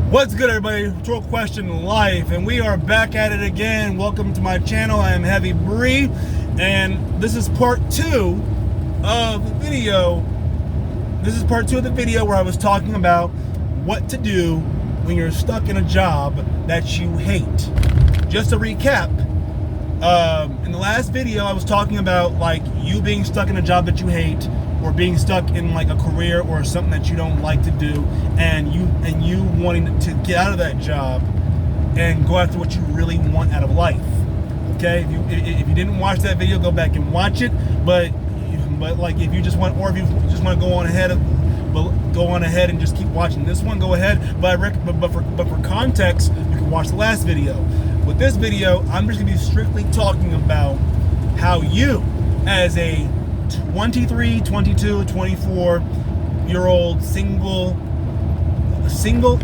What's good, everybody? Troll Question Life, and we are back at it again. Welcome to my channel. I am Heavy Bree, and this is part 2 of the video. This is part 2 of the video where I was talking about what to do when you're stuck in a job that you hate. Just to recap, in the last video I was talking about like you being stuck in a job that you hate, or being stuck in like a career or something that you don't like to do, and you wanting to get out of that job and go after what you really want out of life. Okay, if you didn't watch that video, go back and watch it. But like if you just want, or if you just want to go on ahead and just keep watching this one, go ahead. But for context, you can watch the last video. With this video, I'm just gonna be strictly talking about how you, as a 23, 22, 24 year old single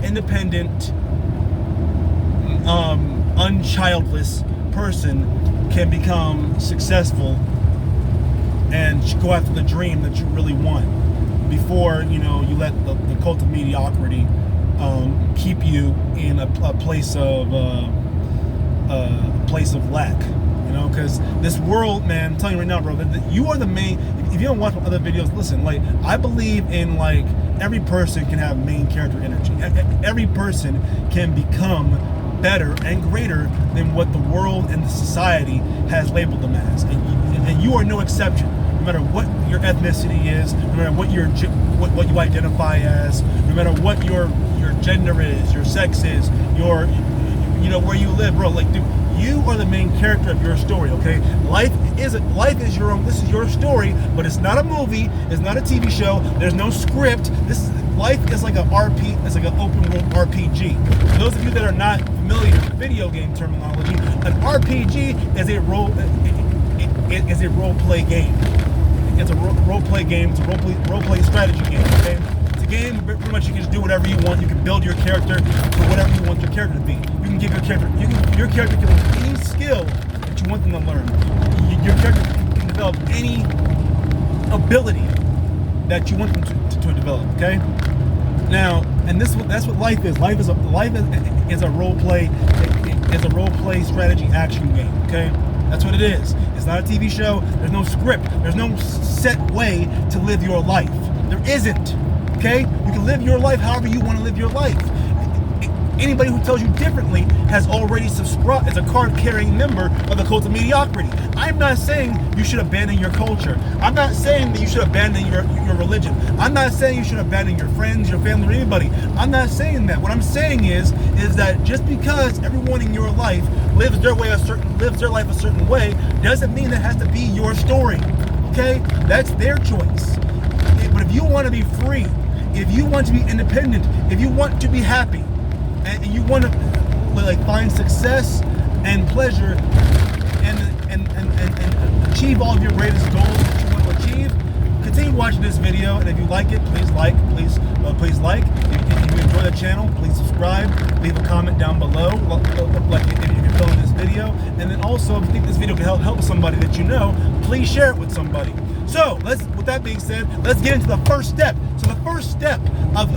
independent unchildless person, can become successful and go after the dream that you really want before you let the cult of mediocrity keep you in a place of lack. Because this world, man, I'm telling you right now, bro, that you are the main. If you don't watch my other videos, listen, like, I believe in, like, every person can have main character energy. Every person can become better and greater than what the world and the society has labeled them as. And you are no exception. No matter what your ethnicity is, no matter what what you identify as, no matter what your gender is, your sex is, your where you live, bro. Like, dude, you are the main character of your story, okay? Life is your own. This is your story, but it's not a movie. It's not a TV show. There's no script. Life is like an RP. It's like an open world RPG. For those of you that are not familiar with video game terminology, an RPG is a role play game. It's a role play game. It's a role play strategy game. Okay? It's a game where pretty much you can just do whatever you want. You can build your character to whatever you want your character to be. You can give your character. Your character can learn any skill that you want them to learn. Your character can develop any ability that you want them to develop. Okay. Now, and that's what life is. Life is a role play. It's a role play strategy action game. Okay. That's what it is. It's not a TV show. There's no script. There's no set way to live your life. There isn't. Okay? You can live your life however you want to live your life. Anybody who tells you differently has already subscribed as a card-carrying member of the cult of mediocrity. I'm not saying you should abandon your culture. I'm not saying that you should abandon your religion. I'm not saying you should abandon your friends, your family, or anybody. I'm not saying that. What I'm saying is that just because everyone in your life lives their life a certain way, doesn't mean that has to be your story. Okay? That's their choice. But if you want to be free, if you want to be independent, if you want to be happy, and you want to find success and pleasure and achieve all of your greatest goals that you want to achieve, continue watching this video. And if you like it, please like. If you enjoy the channel, please subscribe. Leave a comment down below, like if you're feeling this video. And then also, if you think this video can help somebody that you know, please share it with somebody. So with that being said, let's get into the first step. So the first step of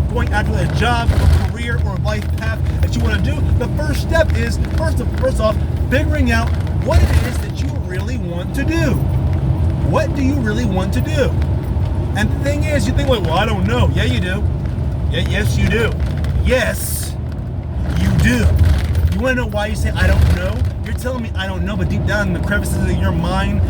going after a job or career or life path that you want to do, the first step is first off figuring out what it is that you really want to do. What do you really want to do? And the thing is, you think, well, I don't know. Yeah, you do. Yes, you do. Yes, you do. You want to know why you say I don't know? You're telling me I don't know, but deep down in the crevices of your mind,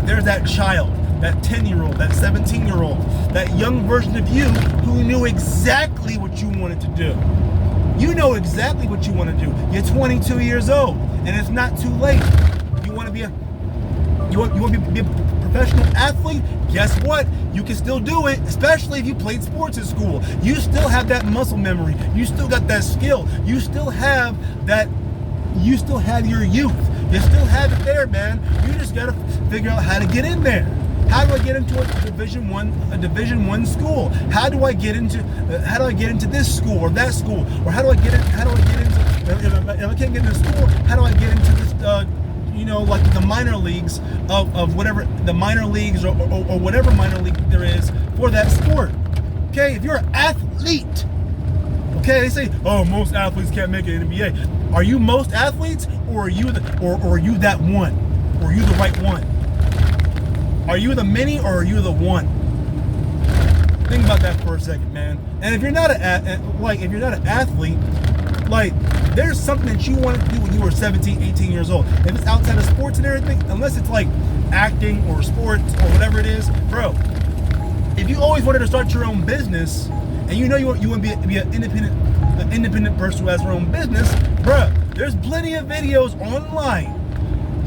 there's that child, that 10-year-old, that 17-year-old, that young version of you who knew exactly what you wanted to do. You know exactly what you want to do. You're 22 years old, and it's not too late. You want to be a professional athlete? Guess what? You can still do it, especially if you played sports in school. You still have that muscle memory. You still got that skill. You still have that. You still have your youth. You still have it there, man. You just gotta figure out how to get in there. How do I get into a Division I school? How do I get into this school or that school? Or how do I get into if I can't get into school, how do I get into this like the minor leagues of whatever the minor leagues or whatever minor league there is for that sport? Okay, if you're an athlete, Okay, they say, oh, most athletes can't make it in the NBA. Are you most athletes, or are you or are you that one? Or are you the right one? Are you the many, or are you the one? Think about that for a second, man. And if you're not if you're not an athlete, like, there's something that you wanted to do when you were 17, 18 years old. If it's outside of sports and everything, unless it's like acting or sports or whatever it is, bro, if you always wanted to start your own business, and you know you want to be an independent person who has their own business, bro, there's plenty of videos online,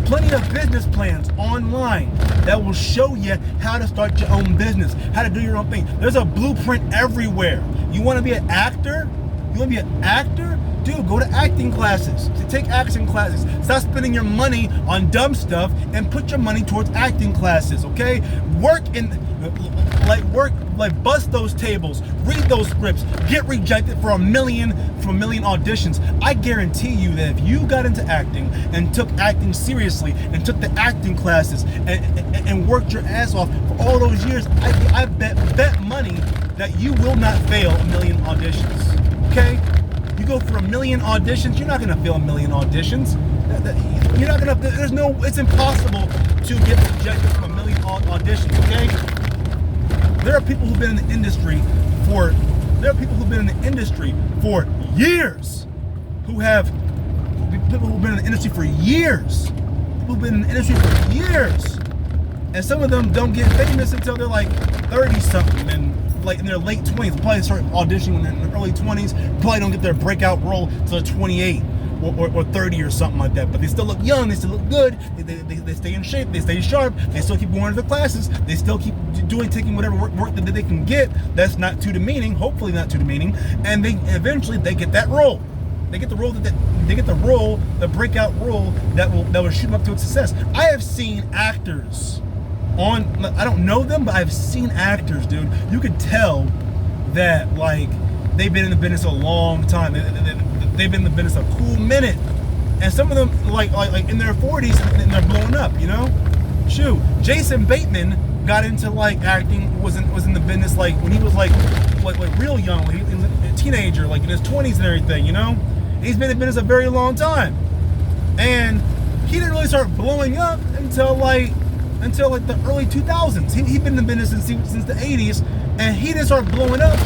plenty of business plans online that will show you how to start your own business, how to do your own thing. There's a blueprint everywhere. You want to be an actor? You want to be an actor? Dude, go to acting classes. Take acting classes. Stop spending your money on dumb stuff and put your money towards acting classes, okay? Bust those tables, read those scripts, get rejected for a million auditions. I guarantee you that if you got into acting and took acting seriously and took the acting classes and worked your ass off for all those years, I bet money that you will not fail a million auditions, okay? You go for a million auditions, you're not gonna fail a million auditions. You're not gonna, it's impossible to get rejected from a million auditions, okay? There are people who've been in the industry for years, and some of them don't get famous until they're like 30 something, and like in their late 20s, probably start auditioning in their early 20s, probably don't get their breakout role until they're 28 or 30 or something like that. But they still look young, they still look good, they stay in shape, they stay sharp, they still keep going to the classes, they still keep taking whatever work that they can get that's not too demeaning, hopefully not too demeaning, and eventually they get that role. They get the breakout role that will shoot them up to success. I have seen actors I don't know them, but I've seen actors, dude. You could tell that, like, they've been in the business a long time. They've been in the business a cool minute. And some of them, like in their 40s, and they're blowing up, you know? Shoot, Jason Bateman got into, like, acting, was in the business, like, when he was, like real young, like, he was a teenager, like, in his 20s and everything, you know? He's been in business a very long time. And he didn't really start blowing up until the early 2000s. He'd been in the business since the 80s, and he didn't start blowing up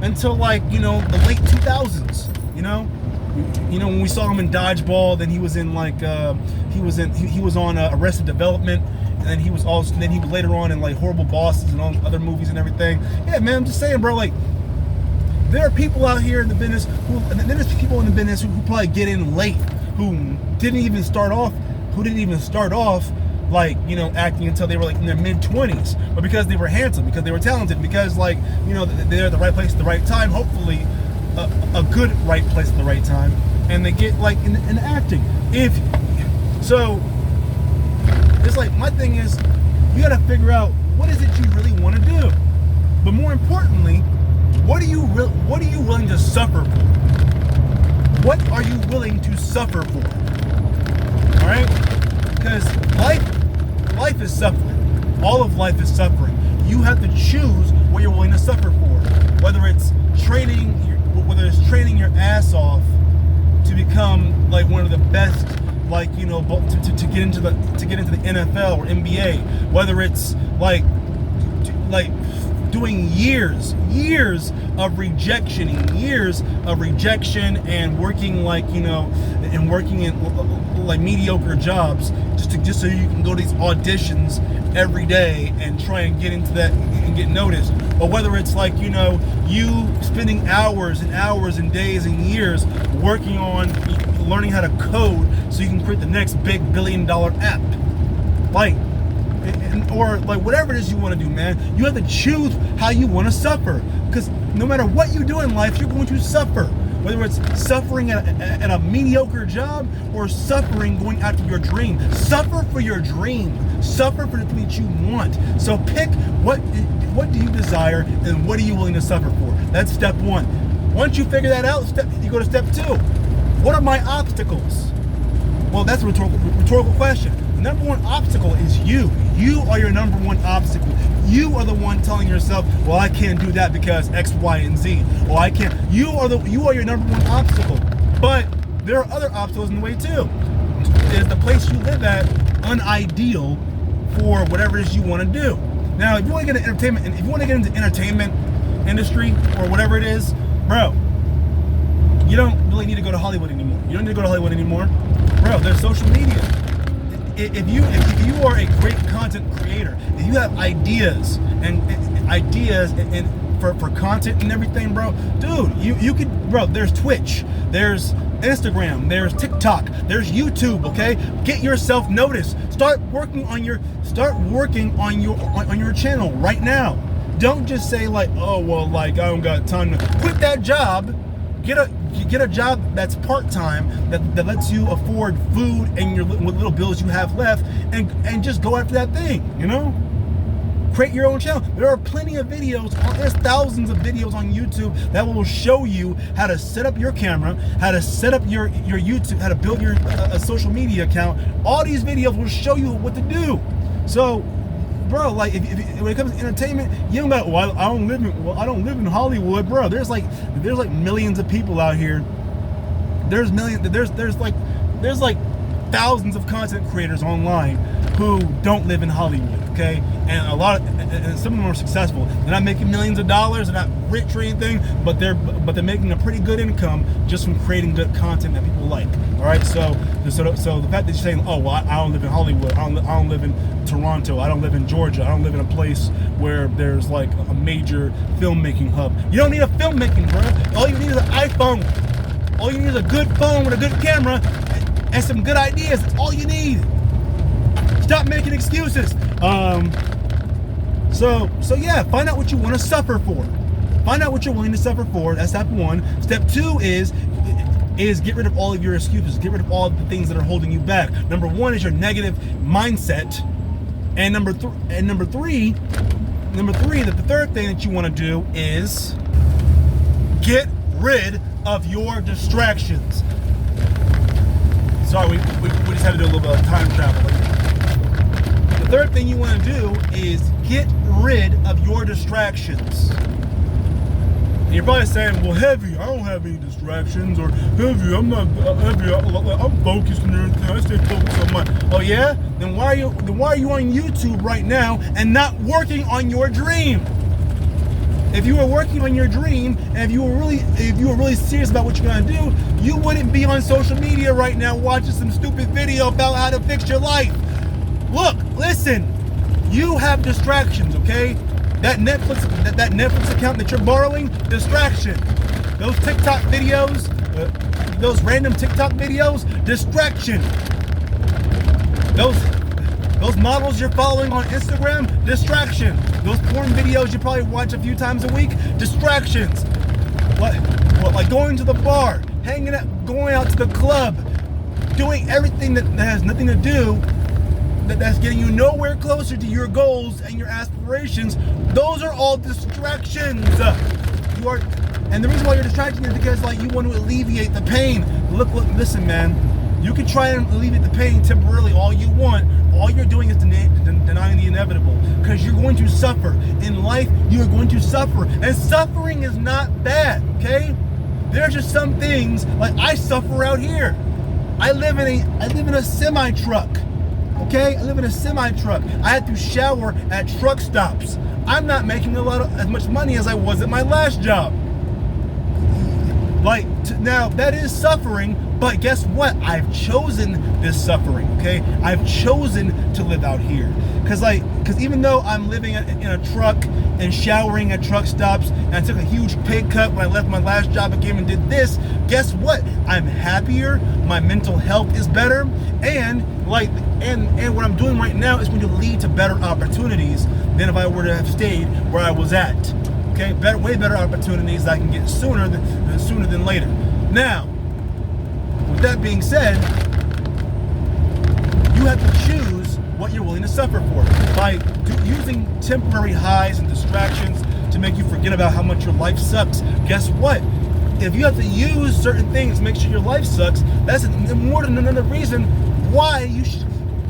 until like, you know, the late 2000s. You know, when we saw him in Dodgeball, then he was in like he was on Arrested Development, and then he was later on in like Horrible Bosses and all other movies and everything. Yeah, man, I'm just saying, bro, like, there are people out here in the business who probably get in late, who didn't even start off like, you know, acting until they were like in their mid-20s, but because they were handsome, because they were talented, because, like, you know, they're at the right place at the right time, hopefully a good right place at the right time, and they get like in acting. So it's like, my thing is, you gotta figure out what is it you really want to do, but more importantly, what are you willing to suffer for? What are you willing to suffer for? All right, because life is suffering. All of life is suffering. You have to choose what you're willing to suffer for. Whether it's training your ass off to become like one of the best, like, you know, to get into the NFL or NBA. Whether it's like doing years of rejection and working, like, you know, and working in like mediocre jobs just so you can go to these auditions every day and try and get into that and get noticed. Or whether it's like, you know, you spending hours and hours and days and years working on learning how to code so you can create the next big $1 billion app. Like, or like whatever it is you want to do, man, you have to choose how you want to suffer, because no matter what you do in life, you're going to suffer. Whether it's suffering at a mediocre job or suffering going after your dream. Suffer for your dream. Suffer for the thing that you want. So pick what do you desire and what are you willing to suffer for. That's step one. Once you figure that out, you go to step two. What are my obstacles? Well, that's a rhetorical question. The number one obstacle is you. You are your number one obstacle. You are the one telling yourself, well, I can't do that because X, Y, and Z. Or I can't. You are your number one obstacle. But there are other obstacles in the way too. Is the place you live at unideal for whatever it is you want to do? Now, if you want to get into entertainment industry or whatever it is, bro, you don't really need to go to Hollywood anymore. You don't need to go to Hollywood anymore, bro. There's social media. If you are a great content creator, if you have ideas and for content and everything, bro, dude, you could, bro. There's Twitch, there's Instagram, there's TikTok, there's YouTube. Okay, get yourself noticed. Start working on your channel right now. Don't just say like, oh well, like I don't got time to quit that job. Get a job that's part-time that lets you afford food and your little bills you have left, and just go after that thing. You know, create your own channel. There are plenty of videos. There's thousands of videos on YouTube that will show you how to set up your camera, how to set up your YouTube, how to build your a social media account. All these videos will show you what to do. So, bro, like if when it comes to entertainment, you don't got. Well, I don't live in Hollywood, bro. There's like millions of people out here. There's like thousands of content creators online who don't live in Hollywood. Okay, and some of them are successful. They're not making millions of dollars. They're not rich or anything, but they're making a pretty good income just from creating good content that people like. All right, so the fact that you're saying, oh well, I don't live in Hollywood. I don't live in Toronto. I don't live in Georgia. I don't live in a place where there's like a major filmmaking hub. You don't need a filmmaking, bro. All you need is an iPhone. All you need is a good phone with a good camera and some good ideas. That's all you need. Stop making excuses. So yeah, find out what you want to suffer for. Find out what you're willing to suffer for. That's step one. Step two is get rid of all of your excuses. Get rid of all of the things that are holding you back. Number one is your negative mindset. And the third thing that you want to do is get rid of your distractions. Sorry, we just had to do a little bit of time travel. The third thing you want to do is get rid of your distractions. And you're probably saying, well, Heavy, I don't have any distractions, or Heavy, I'm not Heavy, I'm focused and everything. I stay focused on mine. Oh yeah? Then why are you on YouTube right now and not working on your dream? If you were working on your dream, and if you were really serious about what you're gonna do, you wouldn't be on social media right now watching some stupid video about how to fix your life. Look, listen, you have distractions, okay? That Netflix account that you're borrowing, distraction. Those TikTok videos, those random TikTok videos, distraction. Those models you're following on Instagram, distraction. Those porn videos you probably watch a few times a week, distractions. Like going to the bar, hanging out, going out to the club, doing everything that has nothing to do, that's getting you nowhere closer to your goals and your aspirations. Those are all distractions. And the reason why you're distracted is because like you want to alleviate the pain. Look, listen, man. You can try and alleviate the pain temporarily all you want. All you're doing is denying the inevitable, because you're going to suffer. In life, you are going to suffer. And suffering is not bad, okay? There's just some things, like I suffer out here. I live in a semi-truck, okay? I live in a semi-truck. I had to shower at truck stops. I'm not making as much money as I was at my last job. Now, that is suffering, but guess what? I've chosen this suffering, okay? I've chosen to live out here. Because even though I'm living in a truck and showering at truck stops, and I took a huge pay cut when I left my last job and came and did this, guess what? I'm happier, my mental health is better, and what I'm doing right now is going to lead to better opportunities than if I were to have stayed where I was at. Okay, way better opportunities that I can get sooner than later. Now, with that being said, you have to choose what you're willing to suffer for. By using temporary highs and distractions to make you forget about how much your life sucks, guess what? If you have to use certain things to make sure your life sucks, that's more than another reason why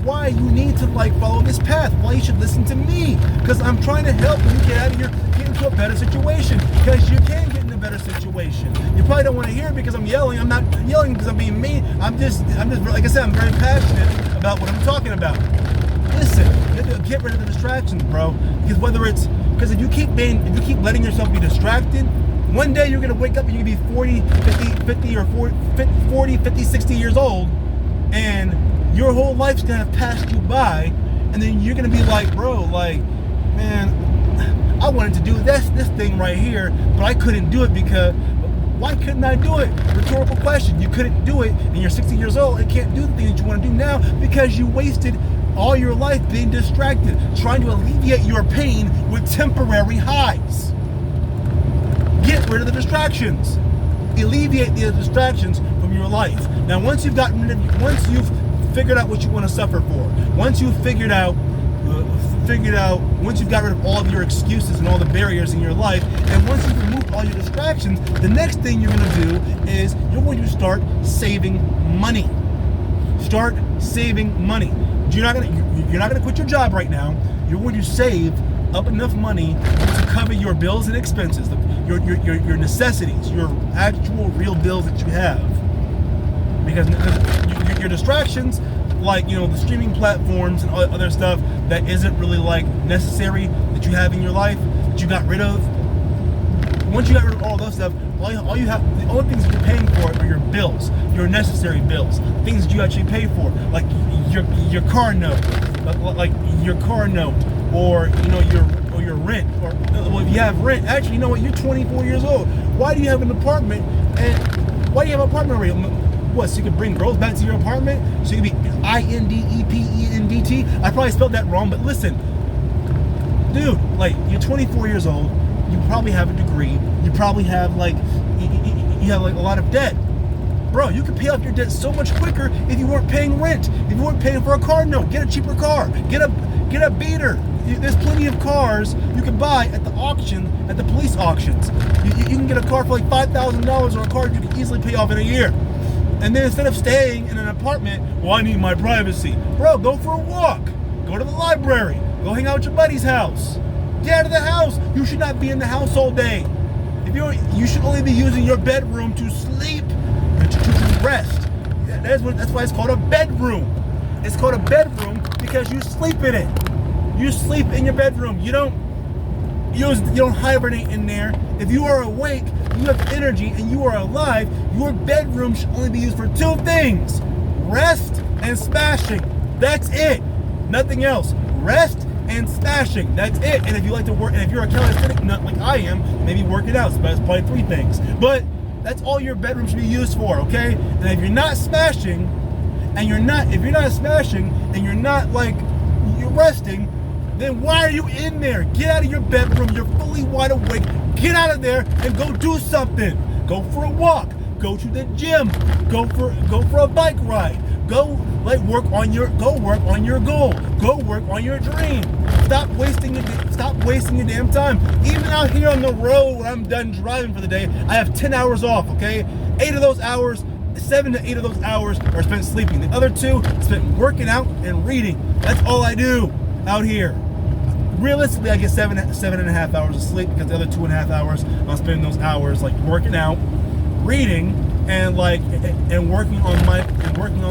why you need to like follow this path, why you should listen to me, because I'm trying to help you get out of your, get into a better situation, because you can get in a better situation. You probably don't want to hear it because I'm yelling. I'm not yelling because I'm being mean. I'm just like I said, I'm very passionate about what I'm talking about. Listen, you have to get rid of the distractions, bro. Because if you keep letting yourself be distracted, one day you're gonna wake up and you're gonna be 40, 50, 60 years old, and your whole life's gonna have passed you by, and then you're gonna be like, bro, like, man, I wanted to do this thing right here, but I couldn't do it because, why couldn't I do it? Rhetorical question. You couldn't do it, and you're 60 years old and can't do the thing that you want to do now because you wasted all your life being distracted, trying to alleviate your pain with temporary highs. Get rid of the distractions. Alleviate the distractions from your life. Now, once you've figured out what you want to suffer for, once you've once you've got rid of all of your excuses and all the barriers in your life, and once you've removed all your distractions, the next thing you're going to do is you're going to start saving money. Start saving money. You're not going to quit your job right now. You're going to save up enough money to cover your bills and expenses, your necessities, your actual real bills that you have. Because your distractions, like, you know, the streaming platforms and all that other stuff that isn't really like necessary that you have in your life, that you got rid of. Once you got rid of all those stuff, the only things that you're paying for are your bills, your necessary bills, things that you actually pay for, like your car note, or you know your rent, or well, if you have rent. Actually, you know what? You're 24 years old. Why do you have an apartment? And why do you have an apartment already? What, so you can bring girls back to your apartment? So you can be INDEPENDT? I probably spelled that wrong, but listen, dude, like, you're 24 years old. You probably have a degree. You probably have like a lot of debt. Bro, you could pay off your debt so much quicker if you weren't paying rent. If you weren't paying for a car note, get a cheaper car. Get a beater. There's plenty of cars you can buy at the auction, at the police auctions. You can get a car for like $5,000, or a car you can easily pay off in a year. And then instead of staying in an apartment, well, I need my privacy. Bro, go for a walk. Go to the library. Go hang out at your buddy's house. Get out of the house. You should not be in the house all day. You should only be using your bedroom to sleep and to rest. That's why it's called a bedroom. It's called a bedroom because you sleep in it. You sleep in your bedroom. You don't hibernate in there. If you are awake, you have energy, and you are alive, your bedroom should only be used for two things: rest and smashing. That's it. Nothing else. Rest and smashing. That's it. And if you like to work, and if you're a calisthenic nut like I am, maybe work it out. So that's probably three things. But that's all your bedroom should be used for, okay? And if you're not smashing, and you're not like, you're resting, then why are you in there? Get out of your bedroom. You're fully wide awake. Get out of there and go do something. Go for a walk. Go to the gym. Go for a bike ride. Go work on your goal. Go work on your dream. Stop wasting your damn time. Even out here on the road, when I'm done driving for the day, I have 10 hours off, okay? 7 to 8 of those hours are spent sleeping. The other 2 spent working out and reading. That's all I do out here. Realistically, I get 7.5 hours of sleep, because the other 2.5 hours I'll spend those hours like working out, reading, and working on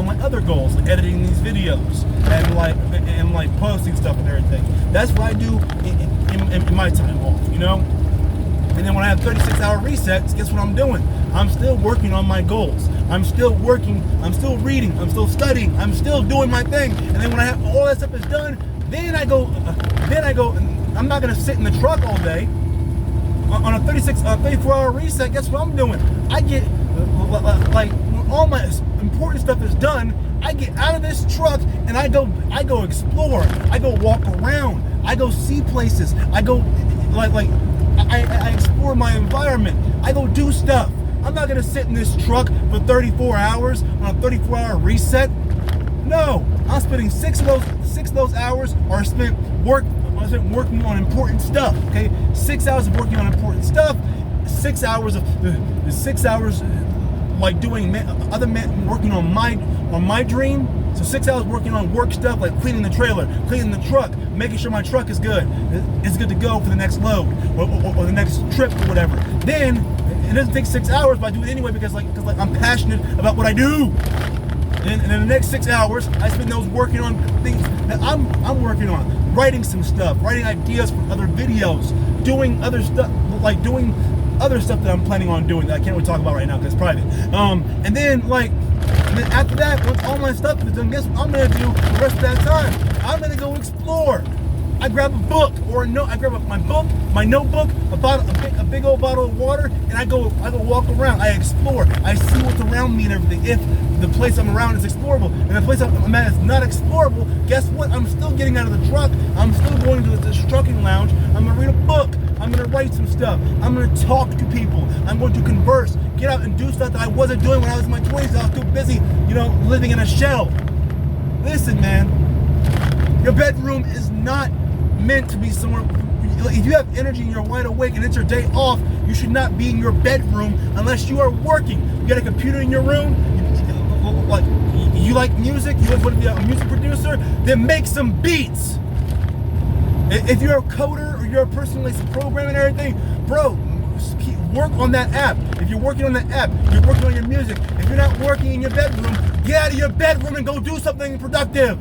my other goals, like editing these videos and posting stuff and everything. That's what I do in my time off, you know. And then when I have 36-hour resets, guess what I'm doing? I'm still working on my goals. I'm still working. I'm still reading. I'm still studying. I'm still doing my thing. And then when I have all that stuff is done, then I go. I'm not gonna sit in the truck all day. On a 34-hour reset, guess what I'm doing? I get when all my important stuff is done, I get out of this truck and I go explore. I go walk around. I go see places. I go I explore my environment. I go do stuff. I'm not gonna sit in this truck for 34 hours on a 34-hour reset. No, I'm spending 6 of those hours are spent working on important stuff. Okay, 6 hours of working on important stuff. 6 hours like doing working on my dream. So 6 hours working on work stuff like cleaning the trailer, cleaning the truck, making sure my truck is good. It's good to go for the next load or the next trip or whatever. Then it doesn't take 6 hours, but I do it anyway because I'm passionate about what I do. And in the next 6 hours, I spend those working on things that I'm working on, writing some stuff, writing ideas for other videos, doing other stuff, like doing other stuff that I'm planning on doing that I can't really talk about right now because it's private. And then after that, once all my stuff is done, guess what I'm gonna do the rest of that time? I'm gonna go explore. I grab a book or a note. I grab my book, my notebook, a big old bottle of water, and I go walk around. I explore. I see what's around me and everything. If the place I'm around is explorable, and the place I'm at is not explorable, guess what? I'm still getting out of the truck. I'm still going to the trucking lounge. I'm gonna read a book. I'm gonna write some stuff. I'm gonna talk to people. I'm going to converse, get out and do stuff that I wasn't doing when I was in my 20s. I was too busy, living in a shell. Listen, man, your bedroom is not meant to be somewhere. If you have energy and you're wide awake and it's your day off, you should not be in your bedroom unless you are working. You got a computer in your room. You like music. You want to be a music producer. Then make some beats. If you're a coder or you're a person who likes to program and everything, bro, work on that app. If you're working on that app, you're working on your music. If you're not working in your bedroom, get out of your bedroom and go do something productive.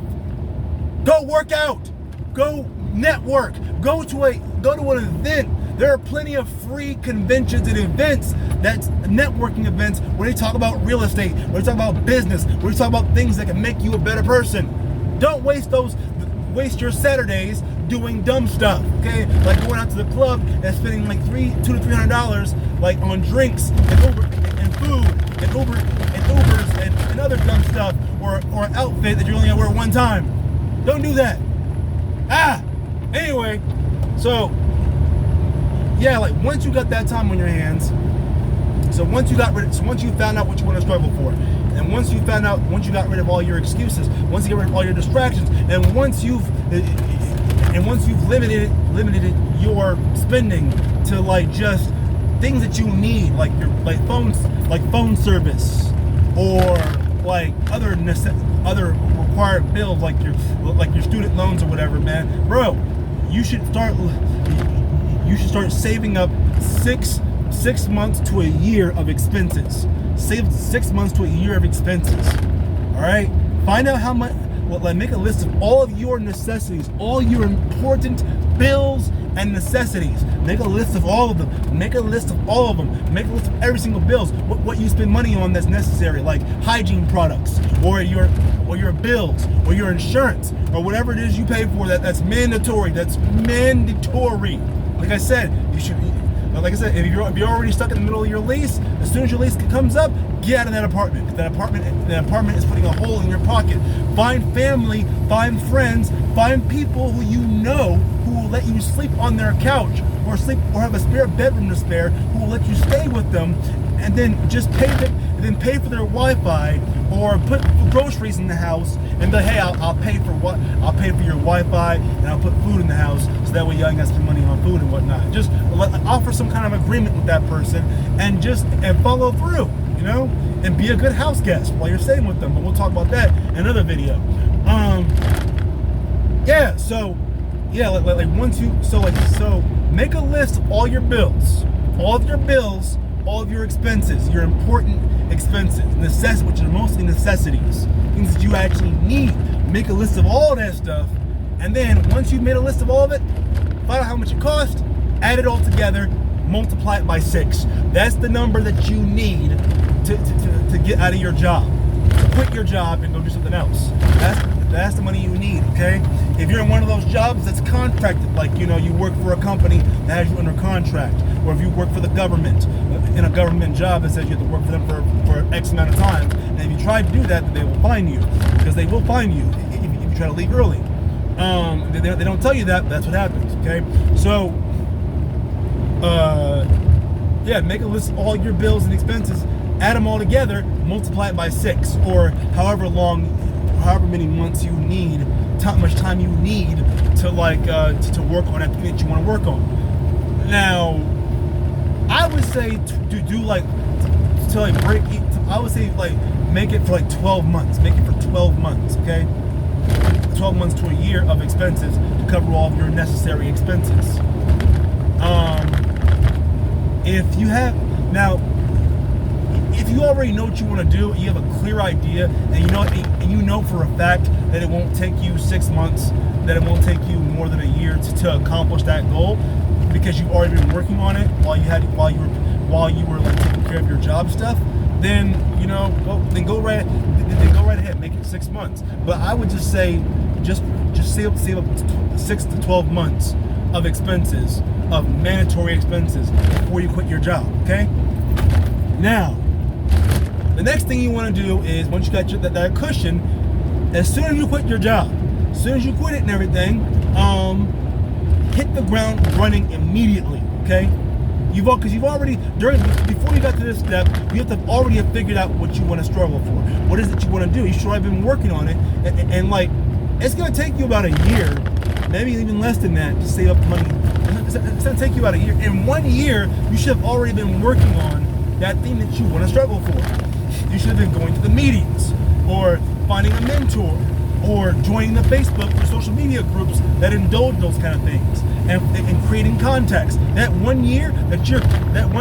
Go work out. Go network. Go to an event. There are plenty of free conventions and events, that's networking events, where they talk about real estate, where they talk about business, where they talk about things that can make you a better person. Don't waste your Saturdays doing dumb stuff, okay? Like going out to the club and spending like $200 to $300 like on drinks and Uber and food and Ubers and other dumb stuff, or an outfit that you're only gonna wear one time. Don't do that. Anyway, so yeah, like once you got that time on your hands, once you found out what you want to struggle for, and once you got rid of all your excuses, once you get rid of all your distractions, and once you've limited your spending to like just things that you need, like phone service, or like other required bills, like your student loans or whatever, man, bro, you should start saving up six months to a year of expenses. Save 6 months to a year of expenses. All right. Find out how much. Make a list of all of your necessities, all your important bills and necessities. Make a list of all of them. Make a list of all of them. Make a list of every single bills. What you spend money on that's necessary, like hygiene products, or your bills, or your insurance, or whatever it is you pay for that's mandatory. That's mandatory. Like I said, if you're already stuck in the middle of your lease, as soon as your lease comes up, get out of that apartment. That apartment is putting a hole in your pocket. Find family, find friends, find people who you know who will let you sleep on their couch, or have a spare bedroom to spare, who will let you stay with them, and then just pay for their Wi-Fi, or put groceries in the house, and be like, hey, I'll pay for your Wi-Fi, and I'll put food in the house, so that way y'all ain't got to spend money on food and whatnot. Just offer some kind of agreement with that person, and follow through, and be a good house guest while you're staying with them. But we'll talk about that in another video. Make a list of all of your bills, all of your expenses, your important expenses, which are mostly necessities, things that you actually need. Make a list of all that stuff, and then once you've made a list of all of it, find out how much it costs, add it all together, multiply it by 6. That's the number that you need to get out of your job, to quit your job and go do something else. That's the money you need, okay? If you're in one of those jobs that's contracted, like you work for a company that has you under contract, or if you work for the government in a government job that says you have to work for them for X amount of time, and if you try to do that, then they will fine you, because they will fine you if you try to leave early. They don't tell you that, but that's what happens, okay? So, make a list of all your bills and expenses, add them all together, multiply it by 6, or however many months you need, how much time you need to work on that thing that you want to work on. Now, I would say to I would say like make it for like 12 months. Make it for 12 months, okay? 12 months to a year of expenses to cover all of your necessary expenses. If you have now, if you already know what you want to do, you have a clear idea, and you know for a fact that it won't take you 6 months, that it won't take you more than a year to accomplish that goal, because you've already been working on it while you were like taking care of your job stuff, then go right ahead, make it 6 months. But I would just say, just save up 6 to 12 months of expenses, of mandatory expenses, before you quit your job. Okay. Now, the next thing you want to do is, once you got that cushion, as soon as you quit your job, as soon as you quit it and everything, hit the ground running immediately. Okay. Before you got to this step, you have to already have figured out what you want to struggle for. What is it you want to do? You should have been working on it, and like, it's going to take you about a year, maybe even less than that, to save up money. It's going to take you about a year. In 1 year, you should have already been working on that thing that you want to struggle for. You should have been going to the meetings, or finding a mentor, or joining the Facebook or social media groups that indulge those kind of things, and creating contacts. That 1 year that you're finding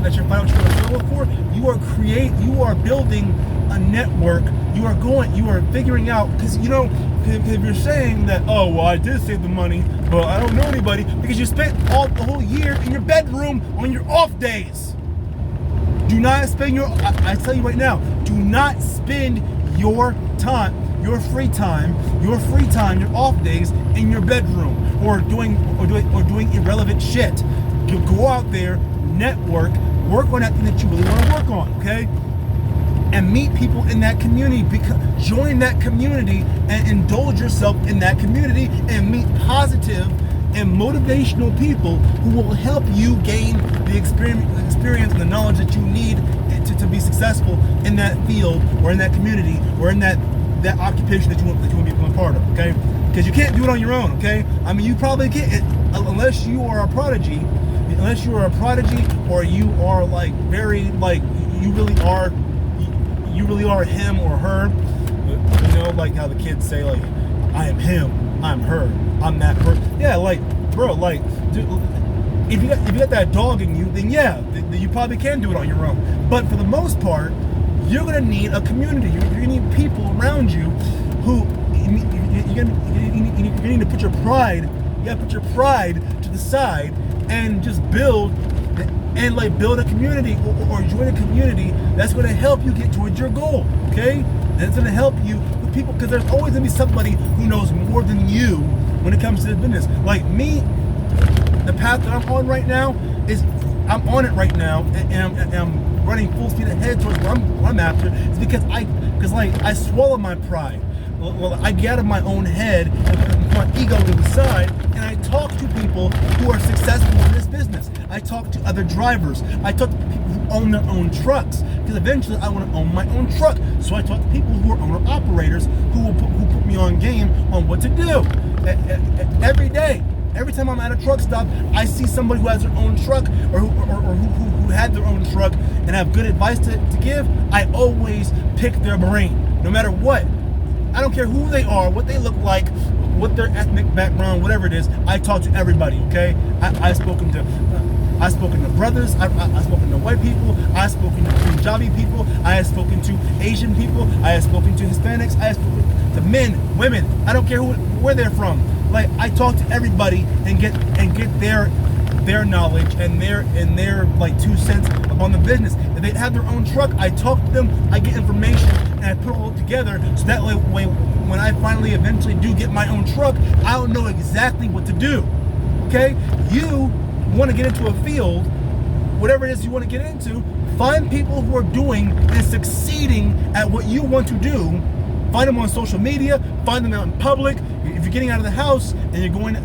what you're going to struggle for, you are building a network. You are figuring out, because if you're saying that, oh well, I did save the money, but I don't know anybody, because you spent the whole year in your bedroom on your off days. Do not spend I tell you right now, do not spend your time, your free time, your off days in your bedroom, or doing irrelevant shit. You go out there, network, work on that thing that you really want to work on, okay? And meet people in that community. Join that community and indulge yourself in that community, and meet positive and motivational people who will help you gain the experience and the knowledge that you need to be successful in that field, or in that community, or in that occupation that you want to be a part of, okay? Because you can't do it on your own, okay? I mean, you probably can't, unless you are a prodigy, or you are like very, like, you really are him or her, like how the kids say, like, I am him, I'm her, I'm that person. Yeah, like, bro, like, dude, if you got that dog in you, then yeah, you probably can do it on your own. But for the most part, you're gonna need a community. You're gonna need people around you who you're gonna need to put your pride. You gotta put your pride to the side and just build a community, or join a community that's going to help you get towards your goal. Okay, and it's going to help you with people, because there's always going to be somebody who knows more than you when it comes to the business. Like me, the path that I'm on right now is, I'm on it right now, and I'm running full speed ahead towards what I'm after. It's because I swallow my pride. Well, I get out of my own head and put my ego to the side, and I talk to people who are successful in this business. I talk to other drivers. I talk to people who own their own trucks, because eventually I want to own my own truck. So I talk to people who are owner-operators who put me on game on what to do. Every day, every time I'm at a truck stop, I see somebody who has their own truck, or who had their own truck and have good advice to give. I always pick their brain, no matter what. I don't care who they are, what they look like, what their ethnic background, whatever it is. I talk to everybody, okay? I've spoken to brothers, I've spoken to white people, I've spoken to Punjabi people, I have spoken to Asian people, I have spoken to Hispanics, I have spoken to men, women. I don't care where they're from. Like, I talk to everybody and get their knowledge and their like 2 cents upon the business. If they have their own truck, I talk to them, I get information, and I put it all together, so that way when I finally eventually do get my own truck, I'll know exactly what to do. Okay? You want to get into a field, whatever it is you want to get into, find people who are doing and succeeding at what you want to do. Find them on social media, find them out in public. If you're getting out of the house and you're going to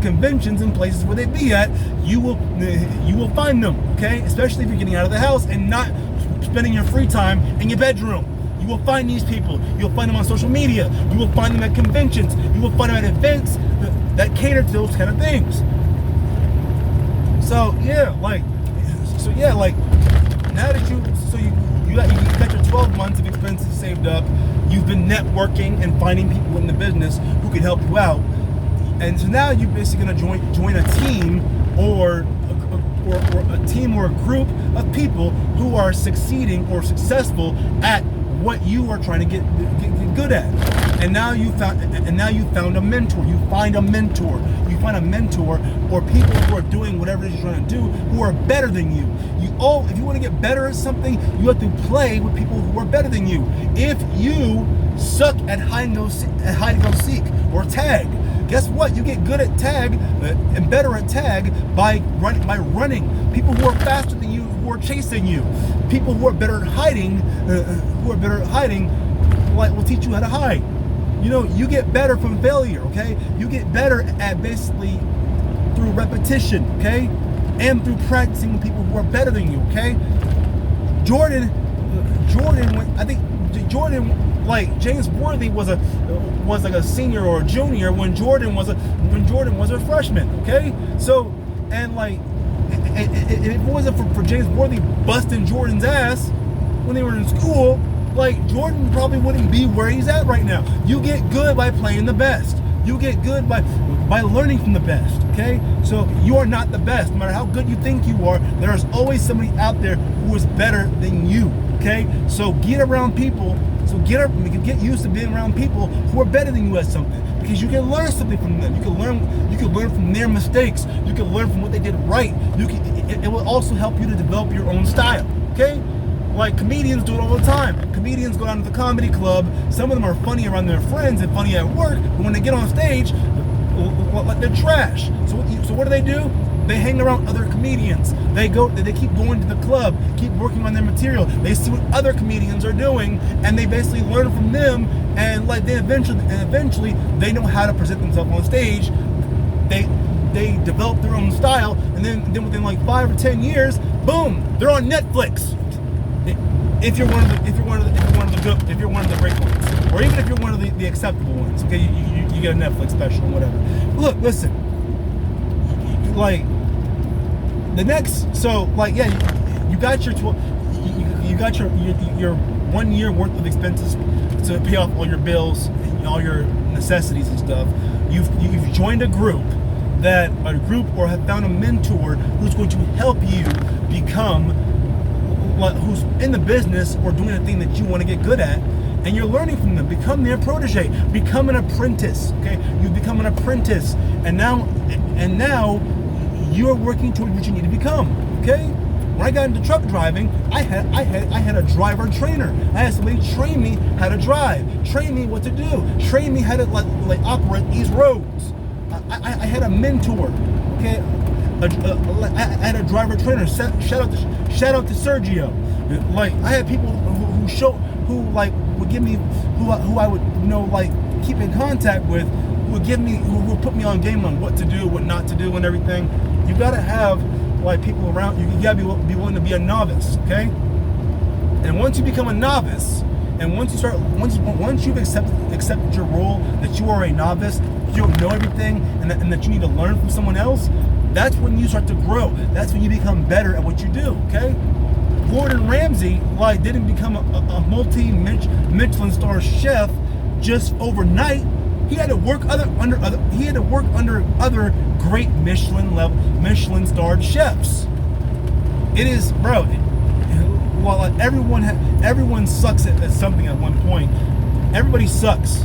conventions and places where they be at, you will find them, okay? Especially if you're getting out of the house and not spending your free time in your bedroom. You will find these people. You'll find them on social media. You will find them at conventions. You will find them at events that cater to those kind of things. So yeah, like now that So you got your 12 months of expenses saved up. You've been networking and finding people in the business who can help you out. And so now you're basically going to join a team or a team or a group of people who are succeeding or successful at what you are trying to get good at. And now you found a mentor. You find a mentor. You find a mentor or people who are doing whatever it is you're trying to do who are better than you. If you want to get better at something, you have to play with people who are better than you. If you suck at hide and go seek or tag, guess what? You get good at tag and better at tag by running. People who are faster than you, who are chasing you. People who are better at hiding, will teach you how to hide. You get better from failure, okay? You get better at basically through repetition, okay? And through practicing with people who are better than you, okay? Jordan, like James Worthy was like a senior or a junior when Jordan was a freshman, okay? So, and like, if it wasn't for James Worthy busting Jordan's ass when they were in school, like Jordan probably wouldn't be where he's at right now. You get good by playing the best. You get good by learning from the best, okay? So you are not the best. No matter how good you think you are, there is always somebody out there who is better than you, okay? So get around people. Get used to being around people who are better than you at something, because you can learn something from them. You can learn from their mistakes. You can learn from what they did right. It will also help you to develop your own style, okay? Like comedians do it all the time. Comedians go down to the comedy club. Some of them are funny around their friends and funny at work, but when they get on stage, they're trash. So what do? They hang around other comedians. They keep going to the club, keep working on their material. They see what other comedians are doing, and they basically learn from them. And like eventually they know how to present themselves on stage. They develop their own style, and then within like 5 or 10 years, boom, they're on Netflix. If you're one of the great ones, or even if you're one of the acceptable ones, okay, you get a Netflix special or whatever. Look, listen, like the next, so like yeah, you got your 1 year worth of expenses to pay off all your bills, all your necessities and stuff. You've joined a group or have found a mentor who's going to help you become, who's in the business or doing a thing that you want to get good at, and you're learning from them. Become their protege. Become an apprentice. Okay, you become an apprentice, and now you're working towards what you need to become. Okay. When I got into truck driving, I had a driver trainer. I had somebody train me how to drive, train me what to do, train me how to like operate these roads. I had a mentor. Okay. I had a driver trainer. Shout out to Sergio. Like I had people who would give me who I would keep in contact with, who would put me on game on what to do, what not to do, and everything. You gotta have people around you. You gotta be willing to be a novice, okay? And once you become a novice, and once you've accepted your role that you are a novice, you don't know everything, and that you need to learn from someone else. That's when you start to grow. That's when you become better at what you do, okay? Gordon Ramsay didn't become a multi-Michelin star chef just overnight. He had to work under other great Michelin starred chefs. It is, bro. While everyone sucks at something at one point, everybody sucks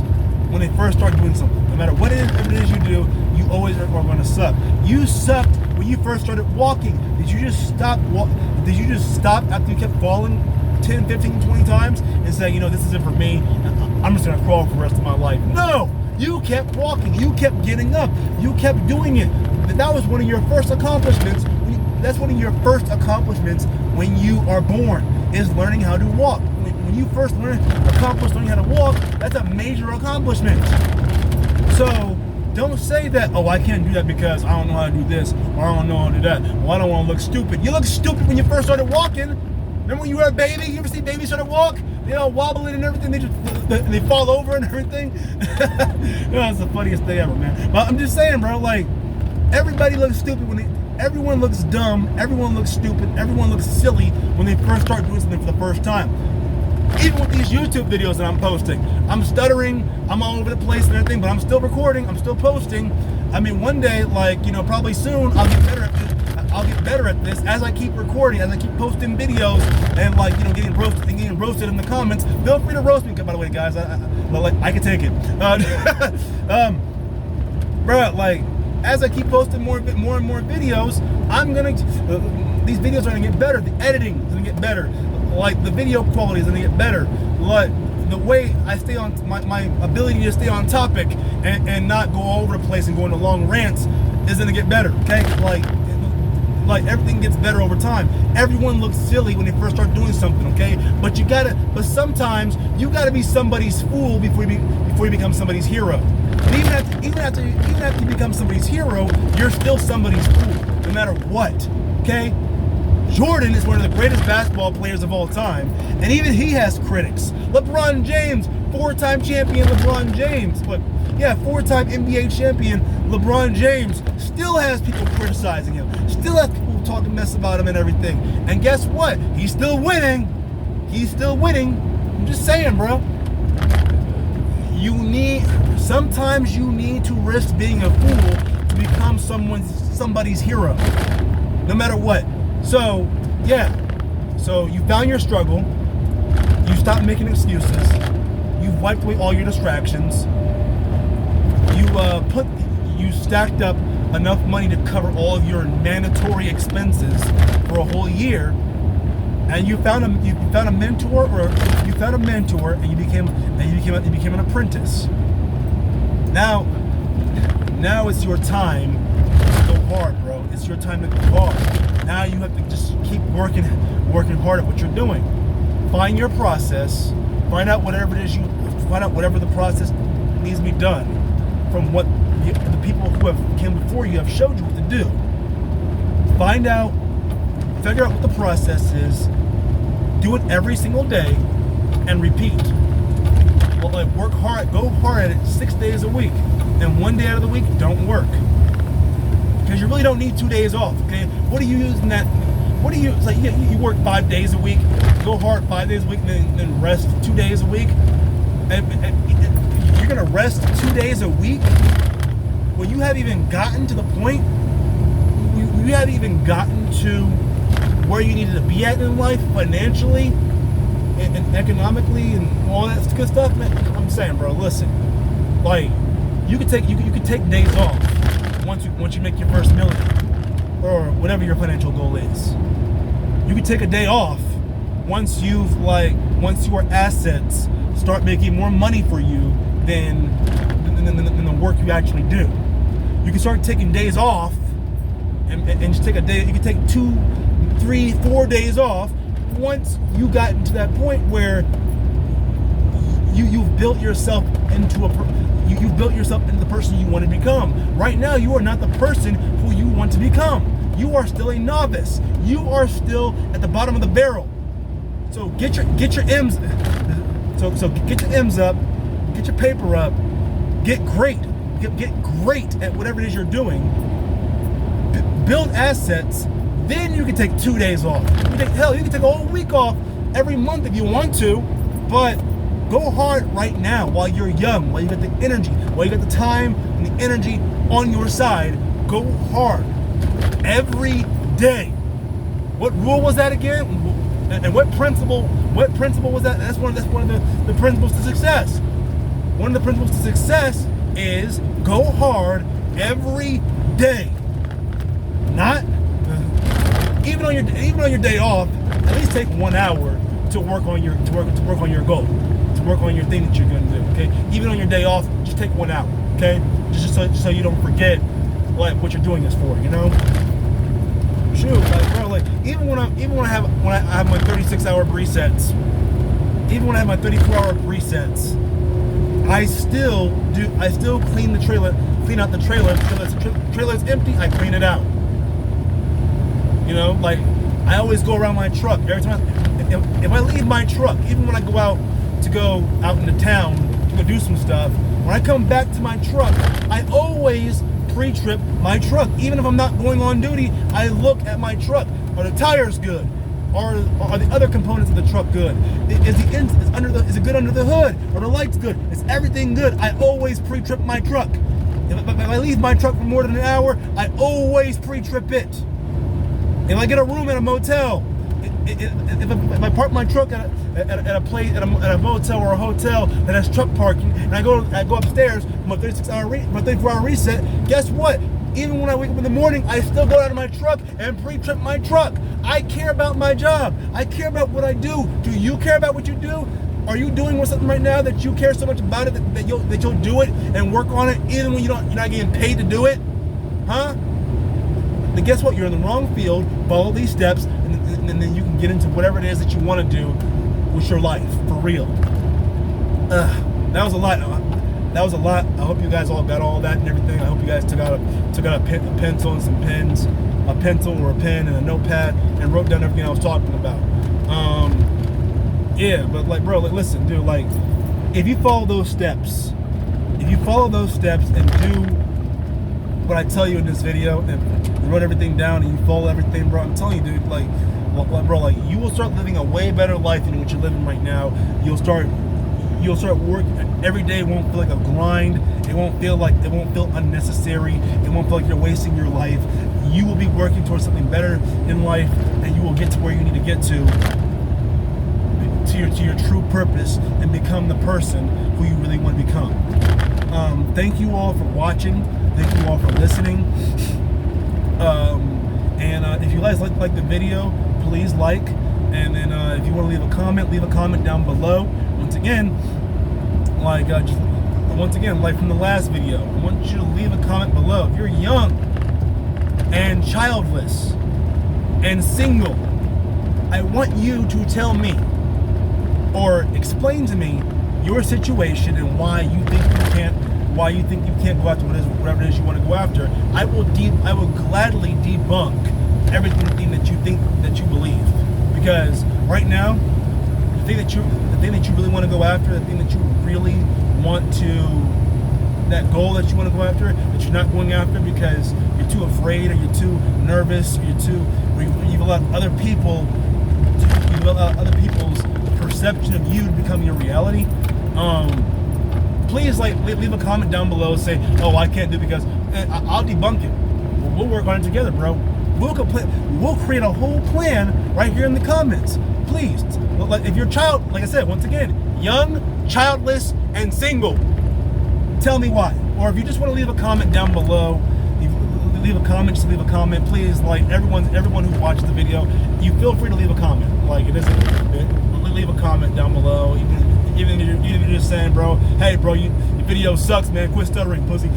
when they first start doing something. No matter what it is you do, you always are going to suck. You sucked when you first started walking. Did you just stop after you kept falling 10, 15, 20 times and say, this isn't for me, I'm just going to crawl for the rest of my life? No! You kept walking. You kept getting up. You kept doing it. That was one of your first accomplishments. That's one of your first accomplishments when you are born, is learning how to walk. When you first accomplish learning how to walk, that's a major accomplishment. So don't say that, I can't do that because I don't know how to do this, or I don't know how to do that. Well, I don't want to look stupid. You look stupid when you first started walking. Remember when you were a baby? You ever see babies start to walk? They all wobbling and everything. They fall over and everything. That's the funniest thing ever, man. But I'm just saying, bro. Everybody looks stupid everyone looks dumb, everyone looks stupid, everyone looks silly when they first start doing something for the first time. Even with these YouTube videos that I'm posting, I'm stuttering, I'm all over the place and everything, but I'm still recording, I'm still posting. I mean, one day, like, you know, probably soon, I'll get better at this. I'll get better at this as I keep recording, as I keep posting videos, and, like, you know, getting roasted in the comments. Feel free to roast me, by the way, guys. I can take it. Bro, like, as I keep posting more and more videos, these videos are gonna get better. The editing is gonna get better. Like, the video quality is gonna get better. Like, the way I stay on, my ability to stay on topic and not go all over the place and go into long rants is gonna get better, okay? Like everything gets better over time. Everyone looks silly when they first start doing something, okay? But sometimes you gotta be somebody's fool before you become somebody's hero. And even after you become somebody's hero, you're still somebody's fool, no matter what, okay? Jordan is one of the greatest basketball players of all time, and even he has critics. LeBron James, 4-time champion LeBron James, four-time NBA champion LeBron James still has people criticizing him, still has people talking mess about him and everything. And guess what? He's still winning. He's still winning. I'm just saying, bro. Sometimes you need to risk being a fool to become somebody's hero, no matter what. So, yeah. So you found your struggle. You stopped making excuses. You've wiped away all your distractions. You stacked up enough money to cover all of your mandatory expenses for a whole year, and you found a mentor, and you became an apprentice. Now it's your time to go hard, bro. It's your time to go hard. Now you have to just keep working hard at what you're doing. Find your process. Find out whatever the process needs to be done from what the people who have came before you have showed you what to do. Figure out what the process is, do it every single day, and repeat. Well, like, work hard, go hard at it 6 days a week, and 1 day out of the week, don't work. Because you really don't need 2 days off, okay? What are you using that? It's like you work 5 days a week, go hard 5 days a week, and then rest 2 days a week. And you're gonna rest 2 days a week? Well, you haven't even gotten to the point, you haven't even gotten to where you needed to be at in life financially and economically and all that good stuff, man. I'm saying, bro, listen, like, you could take days off once you make your first million or whatever your financial goal is. You could take a day off once your assets start making more money for you than the work you actually do. You can start taking days off and just take a day. You can take 2, 3, 4 days off once you got into that point where you've built yourself into the person you want to become. Right now, you are not the person who you want to become. You are still a novice. You are still at the bottom of the barrel. So get your M's. So get your M's up. Get your paper up. Get great. Get great at whatever it is you're doing. Build assets. Then you can take 2 days off. You can take a whole week off every month if you want to, but go hard right now while you're young, while you got the energy, while you got the time and the energy on your side. Go hard every day. What rule was that again? And what principle was that? That's one of the principles to success. One of the principles to success is go hard every day. Not even on your day off, at least take 1 hour to work on your goal, to work on your thing that you're going to do. Okay, even on your day off, just take 1 hour. Okay, just so you don't forget like what you're doing this for. You know, shoot, like, bro, like even when I have my 36-hour resets, even when I have my 34-hour resets, I still clean out the trailer. The trailer's empty, I clean it out. You know, like, I always go around my truck. Every time, if I leave my truck, even when I go out into town to go do some stuff, when I come back to my truck, I always pre-trip my truck. Even if I'm not going on duty, I look at my truck. Are the tires good? Are the other components of the truck good? Is it good under the hood? Are the lights good? Is everything good? I always pre-trip my truck. If I leave my truck for more than an hour, I always pre-trip it. If I get a room at a motel, if I park my truck at a motel or a hotel that has truck parking, and I go upstairs for my 34-hour reset, guess what? Even when I wake up in the morning, I still go out of my truck and pre-trip my truck. I care about my job. I care about what I do. Do you care about what you do? Are you doing something right now that you care so much about it that you'll do it and work on it even when you're not getting paid to do it? Huh? Then guess what? You're in the wrong field. Follow these steps, and then you can get into whatever it is that you want to do with your life for real. That was a lot. That was a lot. I hope you guys all got all that and everything. I hope you guys took out a pencil and some pens, a pencil or a pen and a notepad, and wrote down everything I was talking about. Yeah, but like, bro, like, listen, dude, like, if you follow those steps, and do what I tell you in this video, and wrote everything down, and you follow everything, bro, I'm telling you, dude, like, bro, like, you will start living a way better life than what you're living right now. You'll start working every day. Won't feel like a grind. It won't feel unnecessary. It won't feel like you're wasting your life. You will be working towards something better in life, and you will get to where you need to get to your true purpose and become the person who you really want to become. Thank you all for watching. Thank you all for listening. And if you guys like the video, please like. And then if you want to leave a comment down below. Once again, like from the last video, I want you to leave a comment below. If you're young and childless and single, I want you to tell me or explain to me your situation and why you think you can't go after whatever it is you want to go after. I will gladly debunk everything that you think that you believe, because right now the thing that you really want to go after, the thing that you really want to, that goal that you want to go after, that you're not going after because you're too afraid, or you're too nervous, or you've allowed other people's perception of you to become your reality. Please leave a comment down below and say, oh, I can't do it, because I'll debunk it. We'll work on it together, bro. We'll create a whole plan right here in the comments. Please, if you're like I said, once again, young, childless, and single, tell me why. Or if you just want to leave a comment down below, leave a comment. Please, like, everyone who watched the video, you feel free to leave a comment. Like, leave a comment down below. Even if you're just saying, bro, hey, bro, your video sucks, man. Quit stuttering, pussy.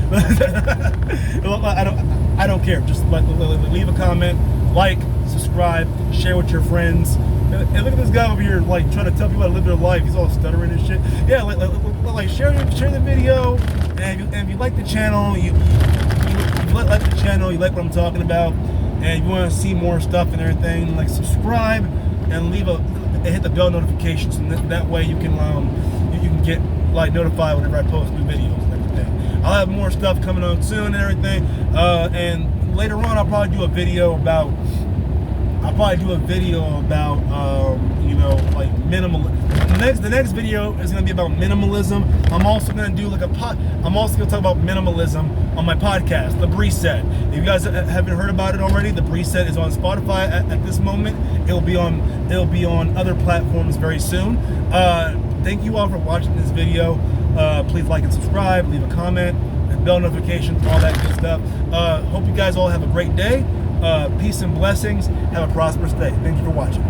I don't care. Just leave a comment, like, subscribe, share with your friends. And look at this guy over here, like, trying to tell people how to live their life. He's all stuttering and shit. Yeah, like share the video. And if you like the channel, you like the channel, you like what I'm talking about, and you want to see more stuff and everything, like, subscribe and hit the bell notifications, and that way you can get like notified whenever I post new videos and everything. I'll have more stuff coming on soon and everything. And later on, I'll probably do a video about like minimalism. The next video is going to be about minimalism. I'm also going to do I'm also going to talk about minimalism on my podcast, The Reset. If you guys haven't heard about it already, The Reset is on Spotify at this moment. It'll be on other platforms very soon. Thank you all for watching this video. Please like and subscribe, leave a comment, and bell notifications, all that good stuff. Hope you guys all have a great day. Peace and blessings. Have a prosperous day. Thank you for watching.